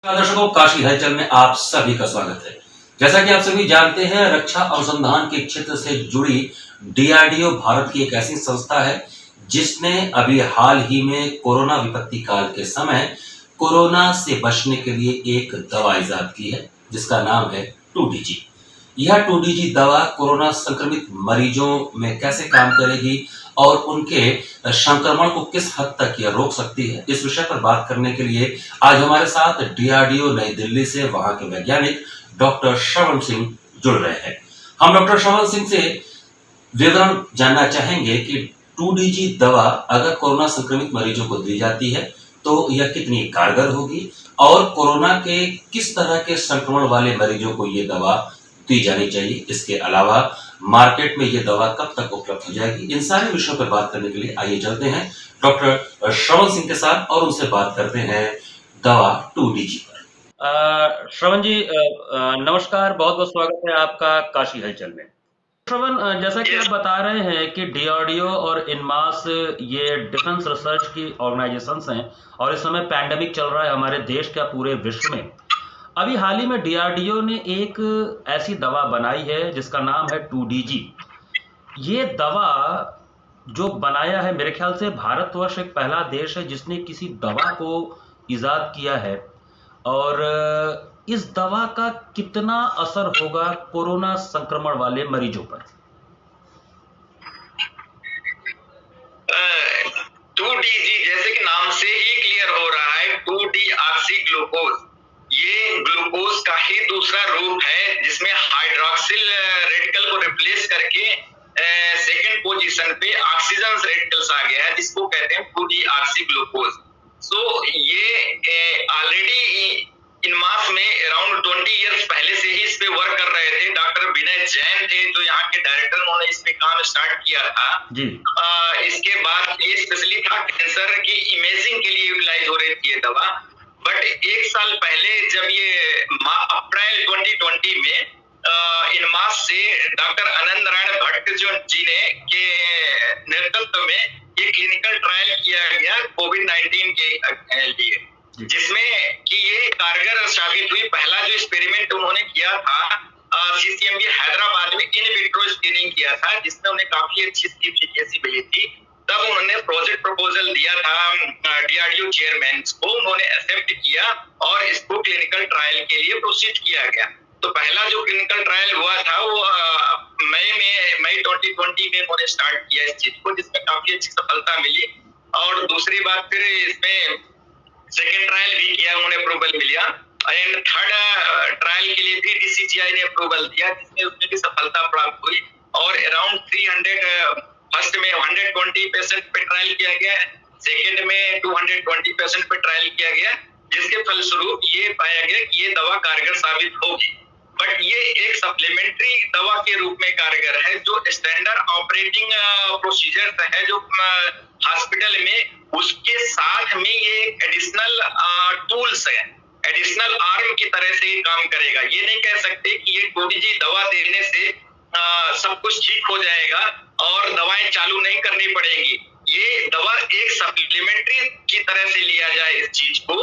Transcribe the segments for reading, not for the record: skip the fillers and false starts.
दर्शकों, काशी हलचल में आप सभी का स्वागत है। जैसा कि आप सभी जानते हैं, रक्षा अनुसंधान के क्षेत्र से जुड़ी डीआरडीओ भारत की एक ऐसी संस्था है जिसने अभी हाल ही में कोरोना विपत्ति काल के समय कोरोना से बचने के लिए एक दवा इजाद की है जिसका नाम है 2DG। यह 2DG दवा कोरोना संक्रमित मरीजों में कैसे काम करेगी और उनके संक्रमण को किस हद तक यह रोक सकती है, इस विषय पर बात करने के लिए आज हमारे साथ डीआरडीओ नई दिल्ली से वहां के वैज्ञानिक डॉक्टर श्रवण सिंह जुड़ रहे हैं। हम डॉक्टर श्रवण सिंह से विवरण जानना चाहेंगे कि 2DG दवा अगर कोरोना संक्रमित मरीजों को दी जाती है तो यह कितनी कारगर होगी और कोरोना के किस तरह के संक्रमण वाले मरीजों को ये दवा दी जानी चाहिए। इसके अलावा मार्केट में ये दवा कब तक उपलब्ध हो जाएगी, इन सारे विषयों पर बात करने के लिए आइए चलते हैं डॉक्टर श्रवण सिंह के साथ और उनसे बात करते हैं दवा 2DG पर। श्रवण जी, नमस्कार, बहुत बहुत स्वागत है आपका काशी हलचल में। श्रवण, जैसा कि आप बता रहे हैं कि डीआरडीओ और इनमास ये डिफेंस रिसर्च की ऑर्गेनाइजेशंस हैं और इस समय पैंडेमिक चल रहा है हमारे देश का पूरे विश्व में। अभी हाल ही में डीआरडीओ ने एक ऐसी दवा बनाई है जिसका नाम है 2DG। ये दवा जो बनाया है, मेरे ख्याल से भारतवर्ष एक पहला देश है जिसने किसी दवा को इजाद किया है। और इस दवा का कितना असर होगा कोरोना संक्रमण वाले मरीजों पर? 2DG जैसे कि नाम से ही क्लियर हो रहा है, 2-डीऑक्सी ग्लूकोज। ये ग्लूकोज का ही दूसरा रूप है जिसमें हाइड्रोक्सिल रेडिकल को रिप्लेस करके सेकंड पोजीशन पे ऑक्सीजन रेडिकल्स आ गया है जिसको कहते हैं 2-डीऑक्सी ग्लूकोज। सो ये ऑलरेडी इनमास में अराउंड 20 इयर्स पहले से ही इस पे वर्क कर रहे थे। डॉक्टर विनय जैन थे जो यहाँ के डायरेक्टर, उन्होंने इस पे काम स्टार्ट किया था जी। इसके बाद ये स्पेशली था कैंसर की इमेजिंग के लिए यूटिलाइज हो रही थी ये दवा। बट एक साल पहले जब ये अप्रैल 2020 में इनमास से डॉक्टर आनंद नारायण भट्ट जी ने के नेतृत्व में ये क्लिनिकल ट्रायल किया गया कोविड-19 के लिए, जिसमें कि ये कारगर साबित हुई। पहला जो एक्सपेरिमेंट उन्होंने किया था सीसीएमबी हैदराबाद में इन विट्रो स्क्रीनिंग किया था जिसमें उन्हें काफी अच्छी एफिशिएंसी मिली थी। तब उन्होंने प्रोजेक्ट प्रपोजल दिया था डीआरडीओ चेयरमैन को, उन्होंने एक्सेप्ट किया और इसको क्लिनिकल ट्रायल के लिए प्रोसीड किया गया। तो पहला जो क्लिनिकल ट्रायल हुआ था वो मई 2020 में उन्होंने स्टार्ट किया इस चीज को, जिसमें काफी अच्छी सफलता मिली। और दूसरी बात, फिर इसमें सेकेंड ट्रायल भी किया, उन्होंने अप्रूवल मिला। एंड थर्ड ट्रायल के लिए भी डीसीजीआई ने अप्रूवल दिया जिसमें उसमें भी सफलता प्राप्त हुई। और अराउंड 300 फर्स्ट में 120 पेशेंट पे ट्रायल किया गया, सेकेंड में 220 पेशेंट पे ट्रायल किया गया, जिसके फलस्वरूप ये पाया गया कि ये दवा कारगर साबित होगी। बट ये एक सप्लीमेंट्री दवा के रूप में कारगर है। जो स्टैंडर्ड ऑपरेटिंग प्रोसीजर है जो हॉस्पिटल में, उसके साथ में ये एडिशनल टूल्स है, एडिशनल आर्म की तरह से ये काम करेगा। ये नहीं कह सकते कि ये 2DG दवा देने से सब कुछ ठीक हो जाएगा और दवाएं चालू नहीं करनी पड़ेगी। ये दवा एक सप्लीमेंट्री की तरह से लिया जाए इस चीज को,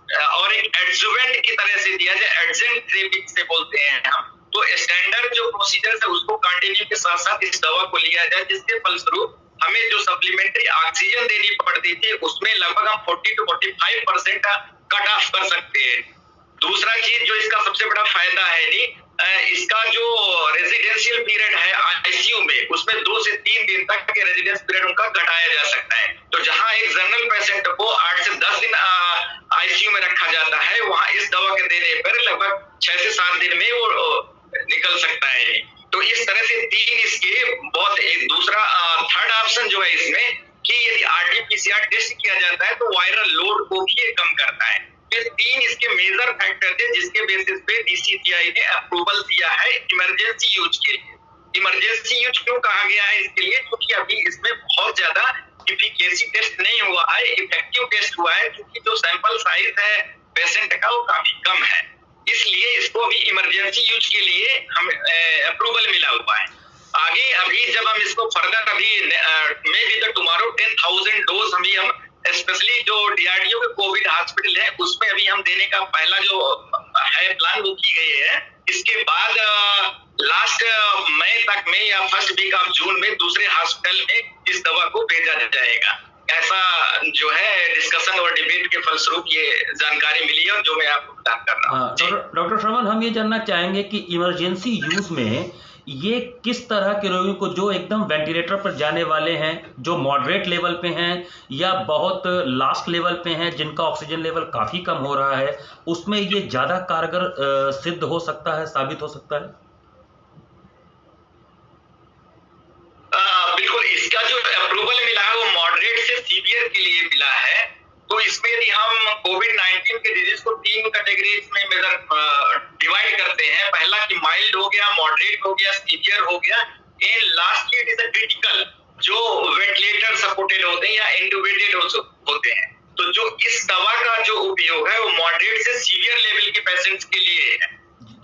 और एक एडजुवेंट की तरह से दिया जाए, एडजेंट थेरेपी से बोलते हैं हम। तो स्टैंडर्ड जो प्रोसीजर है उसको कंटिन्यू के साथ साथ इस दवा को लिया जाए, जिसके फलस्वरूप हमें जो सप्लीमेंट्री ऑक्सीजन देनी पड़ती थी उसमें लगभग हम 40 to 45% कट ऑफ कर सकते हैं। दूसरा चीज जो इसका सबसे बड़ा फायदा है नहीं, इसका जो रेजिडेंशियल पीरियड है आईसीयू में, उसमें 2 से 3 दिन तक के रेजिडेंस पीरियड उनका घटाया जा सकता है। तो जहां एक जनरल पेशेंट को 8 से 10 दिन आईसीयू में रखा जाता है, वहां इस दवा के देने पर लगभग 6 से 7 दिन में वो निकल सकता है। तो इस तरह से 3 इसके बहुत। एक दूसरा थर्ड ऑप्शन जो है इसमें कि यदि आरटीपीसीआर टेस्ट किया जाता है तो वायरल लोड को भी ये कम करता है। ये 3 इसके मेजर फैक्टर थे जिसके बेसिस पे डीसीजीआई ने अप्रूवल दिया है इमरजेंसी यूज के लिए। इमरजेंसी यूज क्यों कहा गया है इसके लिए? क्योंकि अभी इसमें बहुत ज्यादा एफिकेसी टेस्ट नहीं हुआ है, इफेक्टिव टेस्ट हुआ है, क्योंकि जो सैंपल साइज है पेशेंट का वो काफी कम है, इसलिए इसको अभी इमरजेंसी यूज के लिए हम अप्रूवल मिला हुआ है। आगे अभी जब हम इसको फर्दर अभी may be the tomorrow 10,000 dose हम स्पेशली जो डीआरडीओ के कोविड हॉस्पिटल है उसमें अभी हम देने का पहला जो है प्लान वो की गई है। इसके बाद लास्ट मई तक में या फर्स्ट वीक ऑफ जून में दूसरे हॉस्पिटल में इस दवा को भेजा जाएगा। ऐसा जो है डिस्कशन और डिबेट के फलस्वरूप ये जानकारी मिली है जो मैं आपको प्रदान कर रहा हूँ। डॉक्टर श्रवण, हम ये जानना चाहेंगे कि इमरजेंसी यूज में ये किस तरह के रोगियों को जो एकदम वेंटिलेटर पर जाने वाले हैं, जो मॉडरेट लेवल पे हैं या बहुत लास्ट लेवल पे हैं जिनका ऑक्सीजन लेवल काफ़ी कम हो रहा है, उसमें ये ज़्यादा कारगर सिद्ध हो सकता है, साबित हो सकता है? बिल्कुल, इसका जो अप्रूवल मिला है वो मॉडरेट से सीवियर के लिए मिला है। तो इसमें यदि हम कोविड-19 के डिजीज को 3 कैटेगरीज में डिवाइड करते हैं, पहला कि माइल्ड हो गया, मॉडरेट हो गया, सीवियर हो गया, and lastly it is a critical, जो वेंटिलेटर सपोर्टेड होते हैं या इंट्यूबेटेड होते हैं। तो जो इस दवा का जो उपयोग है वो मॉडरेट से सीवियर लेवल के पेशेंट्स के लिए है।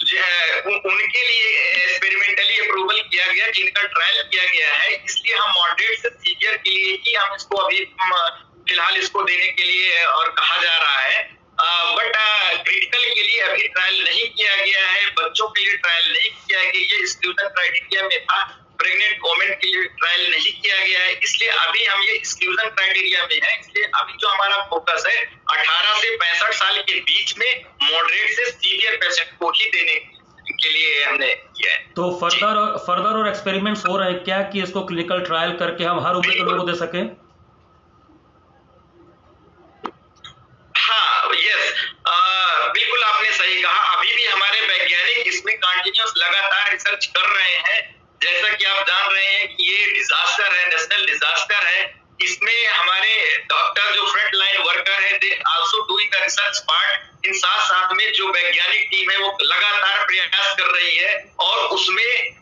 उनके लिए एक्सपेरिमेंटली अप्रूवल किया गया, जिनका ट्रायल किया गया है, इसलिए हम मॉडरेट से सीवियर के लिए ही हम इसको अभी फिलहाल इसको देने के लिए और कहा जा रहा है। बट क्रिटिकल के लिए अभी ट्रायल नहीं किया गया है, बच्चों के लिए ट्रायल नहीं किया गया, ये एक्सक्लूजन क्राइटेरिया में था। प्रेग्नेंट वोमेन के लिए ट्रायल नहीं किया गया है, इसलिए अभी हम ये एक्सक्लूजन क्राइटेरिया में है। इसलिए अभी जो हमारा फोकस है 18 से 65 साल के बीच में मॉडरेट से सीवियर पेशेंट को ही देने के लिए हमने किया है। तो फर्दर और एक्सपेरिमेंट्स हो रहे हैं क्या कि इसको क्लिनिकल ट्रायल करके हम हर उम्र के लोगों को दे सकें? हाँ, यस, बिल्कुल आपने सही कहा। अभी भी हमारे वैज्ञानिक इसमें कंटिन्यूअस लगातार रिसर्च कर रहे हैं। जैसा कि आप जान रहे हैं कि ये डिजास्टर है, नेशनल डिजास्टर है। इसमें हमारे डॉक्टर जो फ्रंट लाइन वर्कर है, they also doing the research part. इन साथ साथ में जो वैज्ञानिक टीम है वो लगातार प्रयास कर रही है और उसमें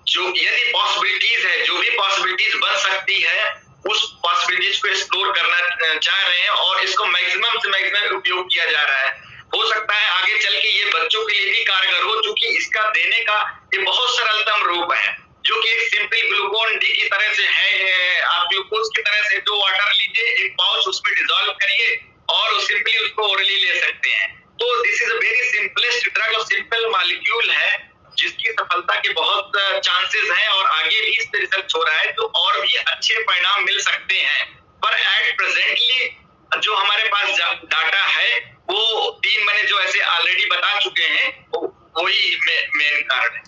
जो यदि पॉसिबिलिटीज है, जो भी पॉसिबिलिटीज बन सकती है, उस पॉसिबिलिटीज को एक्सप्लोर करना चाह रहे हैं और इसको मैक्सिमम से मैक्सिमम उपयोग किया जा रहा है। हो सकता है आगे चल के ये बच्चों के लिए भी कारगर हो, क्योंकि इसका देने का ये बहुत सरलतम रूप है, जो कि एक सिंपल ग्लूकोन डी की तरह से है। आप ग्लूकोज की तरह से जो वाटर लीजिए, एक पाउच उसमें डिसॉल्व करिए और सिंपली उसको ओरली ले सकते हैं। तो this is a very simplest drug और सिंपल मॉलिक्यूल है, जिसकी सफलता के बहुत चांसेस हैं और आगे भी इस पर रिसर्च हो रहा है, तो और भी अच्छे परिणाम मिल सकते हैं। पर एट प्रेजेंटली जो हमारे पास डाटा है वो 3 महीने जो ऐसे ऑलरेडी बता चुके हैं, वही मेन कारण है।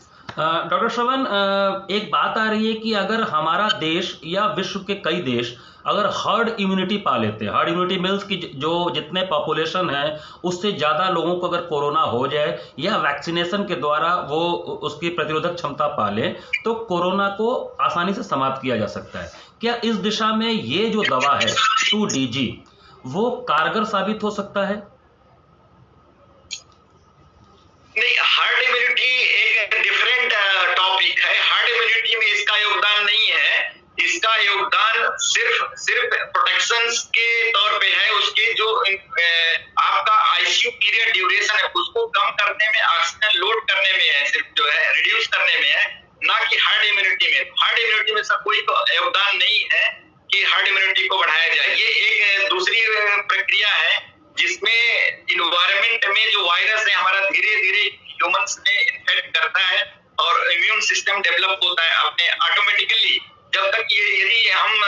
डॉक्टर श्रवण, एक बात आ रही है कि अगर हमारा देश या विश्व के कई देश अगर हर्ड इम्यूनिटी पा लेते हैं, हर्ड इम्यूनिटी मीन्स कि जो जितने पॉपुलेशन है उससे ज़्यादा लोगों को अगर कोरोना हो जाए या वैक्सीनेशन के द्वारा वो उसकी प्रतिरोधक क्षमता पा ले, तो कोरोना को आसानी से समाप्त किया जा सकता है। क्या इस दिशा में ये जो दवा है 2DG वो कारगर साबित हो सकता है? नहीं, हार्ड इम्यूनिटी एक डिफरेंट टॉपिक है। हार्ड इम्यूनिटी में इसका योगदान नहीं है। इसका योगदान सिर्फ प्रोटेक्शन के तौर पे है। उसके जो आपका आईसीयू पीरियड ड्यूरेशन है उसको कम करने में, ऑक्सीजन लोड करने में है, सिर्फ जो है रिड्यूस करने में है, ना कि हार्ड इम्यूनिटी में। हार्ड इम्यूनिटी में इसका कोई योगदान नहीं है कि हार्ड इम्यूनिटी को बढ़ाया जाए। ये एक दूसरी प्रक्रिया है जिसमें इन्वायरमेंट में जो वायरस है हमारा धीरे धीरे ह्यूमंस में इन्फेक्ट करता है और इम्यून सिस्टम डेवलप होता है अपने ऑटोमेटिकली। जब तक यदि हम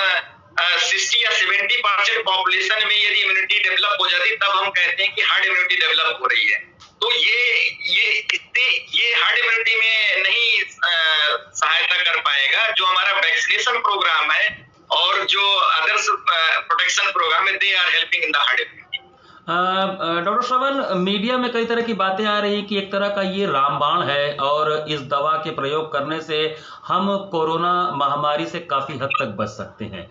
60 या 70% पॉपुलेशन में यदि इम्यूनिटी डेवलप हो जाती तब हम कहते हैं कि हार्ड इम्यूनिटी डेवलप हो रही है। तो ये हार्ड इम्यूनिटी में नहीं सहायता कर पाएगा। जो हमारा वैक्सीनेशन प्रोग्राम है और जो अदर्स प्रोटेक्शन प्रोग्राम है, they are helping in the herd immunity. Doctor Shravan, media में कई तरह की बातें आ रही हैं कि एक तरह का ये रामबाण है और इस दवा के प्रयोग करने से हम कोरोना महामारी से काफ़ी हद तक बच सकते हैं।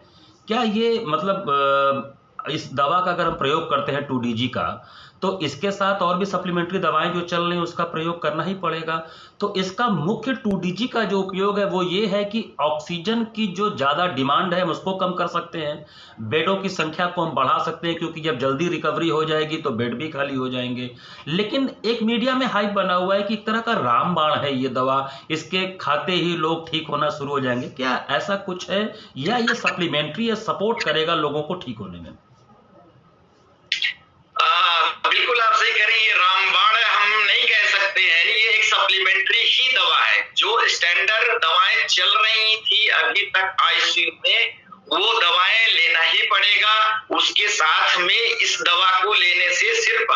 क्या ये मतलब इस दवा का अगर हम प्रयोग करते हैं 2DG का, तो इसके साथ और भी सप्लीमेंट्री दवाएं जो चल रही हैं उसका प्रयोग करना ही पड़ेगा। तो इसका मुख्य 2DG का जो उपयोग है वो ये है कि ऑक्सीजन की जो ज़्यादा डिमांड है हम उसको कम कर सकते हैं, बेडों की संख्या को हम बढ़ा सकते हैं क्योंकि जब जल्दी रिकवरी हो जाएगी तो बेड भी खाली हो जाएंगे। लेकिन एक मीडिया में हाइप बना हुआ है कि एक तरह का रामबाण है ये दवा, इसके खाते ही लोग ठीक होना शुरू हो जाएंगे। क्या ऐसा कुछ है या ये सप्लीमेंट्री या सपोर्ट करेगा लोगों को ठीक होने में? बिल्कुल आप सही कह रहे हैं, ये रामबाण हम नहीं कह सकते हैं, ये एक सप्लीमेंट्री ही दवा है। जो स्टैंडर्ड दवाएं चल रही थी अभी तक आईसीयू में, वो दवाएं लेना ही पड़ेगा। उसके साथ में इस दवा को लेने से सिर्फ,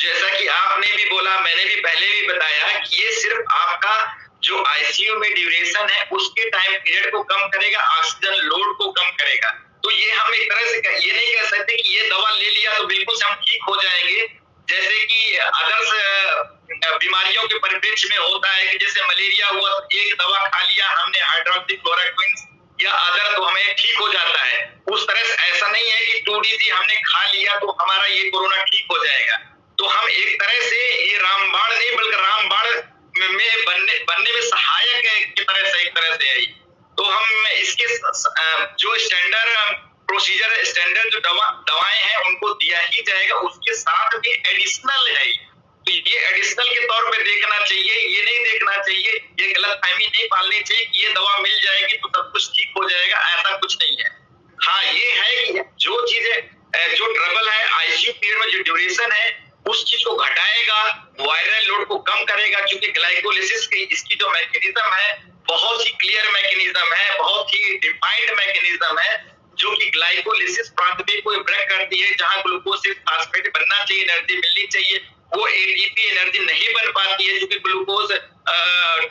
जैसा कि आपने भी बोला, मैंने भी पहले भी बताया कि ये सिर्फ आपका जो आईसीयू में ड्यूरेशन है उसके टाइम पीरियड को कम करेगा, ऑक्सीजन लोड को कम करेगा। तो ये हम एक तरह से ये नहीं कह सकते कि ये दवा ले लिया तो बिल्कुल से हम ठीक हो जाएंगे। जैसे कि अदर बीमारियों के परिप्रेक्ष्य में होता है कि जैसे मलेरिया हुआ तो एक दवा खा लिया हमने हाइड्रोक्सीक्लोरोक्विन या अदर, तो हमें ठीक हो जाता है। उस तरह से ऐसा नहीं है कि 2DG हमने खा लिया तो हमारा ये कोरोना ठीक हो जाएगा। तो हम एक तरह से ये रामबाण नहीं बल्कि रामबाण में बनने में सहायक है की तरह से, एक तरह से है। तो हम इसके जो स्टैंडर्ड प्रोसीजर, स्टैंडर्ड जो दवाएं हैं उनको दिया ही जाएगा, उसके साथ भी एडिशनल है। तो ये एडिशनल के तौर पे देखना चाहिए, ये नहीं देखना चाहिए, ये गलतफहमी नहीं पालनी चाहिए कि ये दवा मिल जाएगी तो सब कुछ ठीक हो जाएगा, ऐसा कुछ नहीं है। हाँ ये है कि जो चीजें, जो ट्रबल है आईसीयू पीरियड में, जो ड्यूरेशन है उस चीज को घटाएगा, वायरल लोड को कम करेगा, क्योंकि ग्लाइकोलिसिस की इसकी जो मैकेनिज्म है बहुत ही क्लियर मैकेनिज्म है, बहुत ही डिफाइंड मैकेनिज्म है, जो कि ग्लाइकोलिसिस पाथवे को ब्रेक करती है। जहां ग्लूकोज से फास्फेट बनना चाहिए, एनर्जी मिलनी चाहिए, वो एटीपी एनर्जी नहीं बन पाती है क्योंकि ग्लूकोज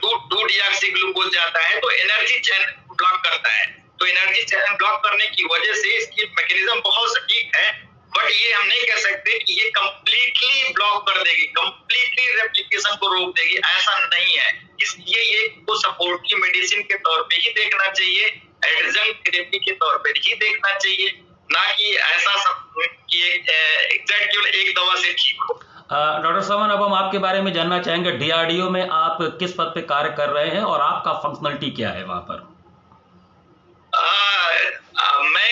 2-डीऑक्सी ग्लूकोज जाता है तो एनर्जी चैन ब्लॉक करता है। तो एनर्जी चैन ब्लॉक करने की वजह से इसकी मैकेनिज्म बहुत सटीक है, बट ये हम नहीं कह सकते कि ये कंप्लीटली ब्लॉक कर देगी, कंप्लीटली रेप्लिकेशन को रोक देगी, ऐसा नहीं है। इसलिए ये को सपोर्ट की मेडिसिन के तौर पे ही देखना चाहिए, एडजंक्ट थेरेपी के तौर पे ही देखना चाहिए, ना कि ऐसा सब कि एग्जैक्ट एक दवा से ठीक हो। डॉक्टर श्रवण, अब हम आपके बारे में जानना चाहेंगे, डीआरडीओ में आप किस पद पे कार्य कर रहे हैं और आपका फंक्शनलिटी क्या है वहां पर? मैं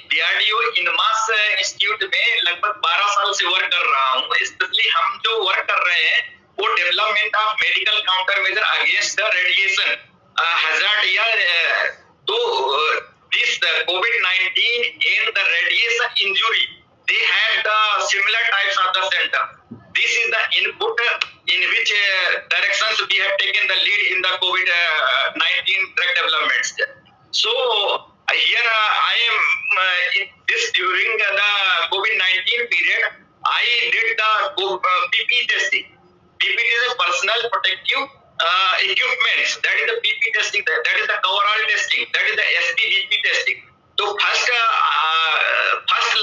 डीआरडीओ इनमास इंस्टीट्यूट में लगभग 12 साल से वर्क कर रहा हूँ। स्पेशली हम जो वर्क कर रहे हैं वो development of medical counter measure against the radiation hazard या तो this COVID-19 and the radiation injury, they had the similar types of the center. This is the input in which directions we have taken the lead in the COVID-19 drug developments. So here I am during the COVID-19 period, I did the PP testing. PP is a personal protective equipments, that is the PP testing, that is the coverall testing, that is the SPGP testing. So first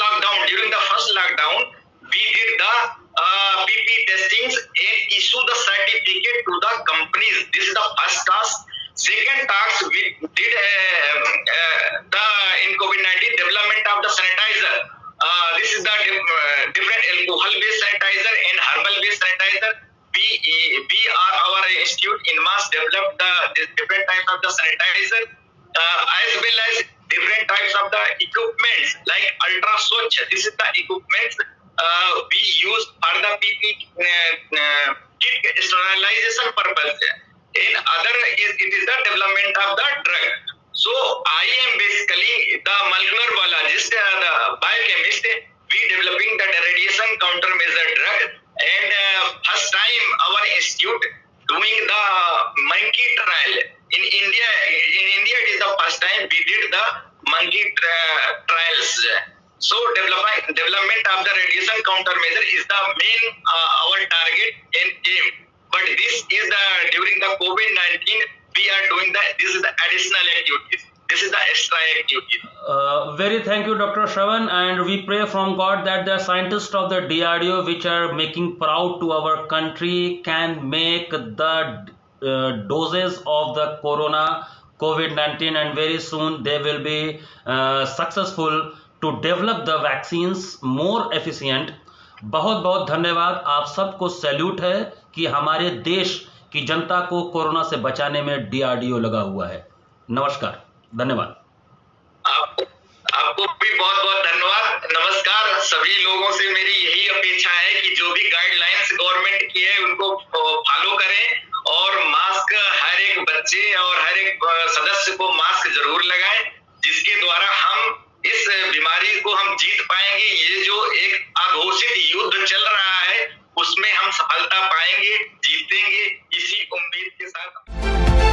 lockdown, during the first lockdown, we did the PP testings and issue the certificate to the companies. This is the first task. Second task, we did in COVID-19 development of the sanitizer. This is the different alcohol-based sanitizer and herbal-based sanitizer. We are our institute in mass developed the different types of the sanitizer as well as different types of the equipments like Ultra Swachh. This is the equipment we use for the PP kit sterilization purpose. In other it is the development of the drug. So I am basically the molecular biologist, the biochemist. We developing the radiation countermeasure drug. And first time our institute doing the monkey trial in India. In India, it is the first time we did the monkey trials. So development of the radiation countermeasure is the main our target and aim. But this is the during the COVID-19 we are doing this is the additional activities. This is the extra activity. Very thank you, Dr. Shravan, and we pray from God that the scientists of the DRDO, which are making proud to our country, can make the doses of the COVID-19, and very soon they will be successful to develop the vaccines more efficient. बहुत बहुत धन्यवाद। आप सबको salute है कि हमारे देश की जनता को कोरोना से बचाने में डीआरडीओ लगा हुआ है। नमस्कार, धन्यवाद। आपको भी बहुत बहुत धन्यवाद। नमस्कार। सभी लोगों से मेरी यही अपेक्षा है कि जो भी गाइडलाइंस गवर्नमेंट की है उनको फॉलो करें और मास्क हर एक बच्चे और हर एक सदस्य को मास्क जरूर लगाएं, जिसके द्वारा हम इस बीमारी को हम जीत पाएंगे। ये जो एक अघोषित युद्ध चल रहा है उसमें हम सफलता पाएंगे, जीतेंगे, इसी उम्मीद के साथ।